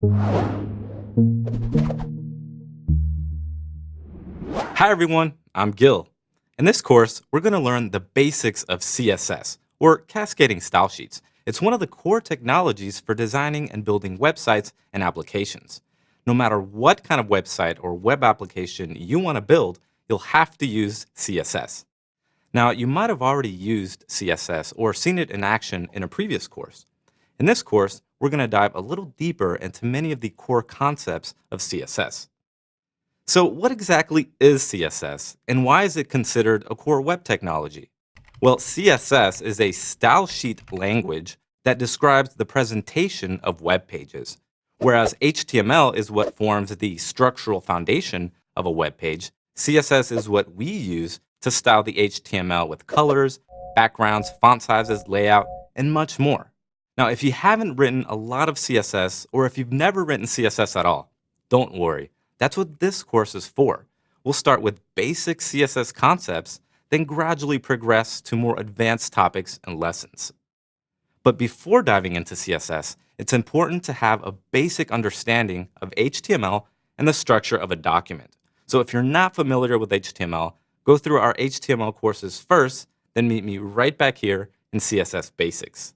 Hi everyone, I'm Gil. In this course, we're going to learn the basics of CSS, or cascading style sheets. It's one of the core technologies for designing and building websites and applications. No matter what kind of website or web application you want to build, you'll have to use CSS. Now, you might have already used CSS or seen it in action in a previous course. In this course, we're going to dive a little deeper into many of the core concepts of CSS. So, what exactly is CSS and why is it considered a core web technology? Well, CSS is a style sheet language that describes the presentation of web pages, whereas HTML is what forms the structural foundation of a web page. CSS is what we use to style the HTML with colors, backgrounds, font sizes, layout, and much more. Now, if you haven't written a lot of CSS or if you've never written CSS at all, don't worry. That's what this course is for. We'll start with basic CSS concepts, then gradually progress to more advanced topics and lessons. But before diving into CSS, it's important to have a basic understanding of HTML and the structure of a document. So if you're not familiar with HTML, go through our HTML courses first, then meet me right back here in CSS Basics.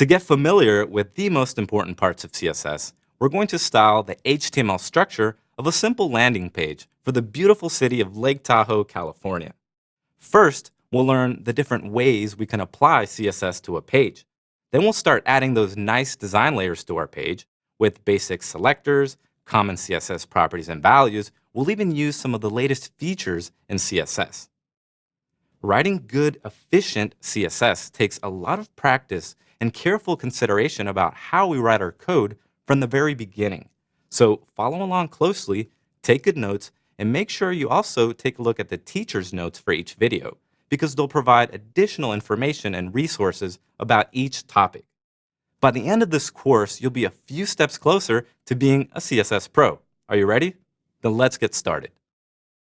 To get familiar with the most important parts of CSS, we're going to style the HTML structure of a simple landing page for the beautiful city of Lake Tahoe, California. First, we'll learn the different ways we can apply CSS to a page. Then we'll start adding those nice design layers to our page with basic selectors, common CSS properties and values. We'll even use some of the latest features in CSS. Writing good, efficient CSS takes a lot of practice and careful consideration about how we write our code from the very beginning. So follow along closely, take good notes, and make sure you also take a look at the teacher's notes for each video, because they'll provide additional information and resources about each topic. By the end of this course, you'll be a few steps closer to being a CSS pro. Are you ready? Then let's get started.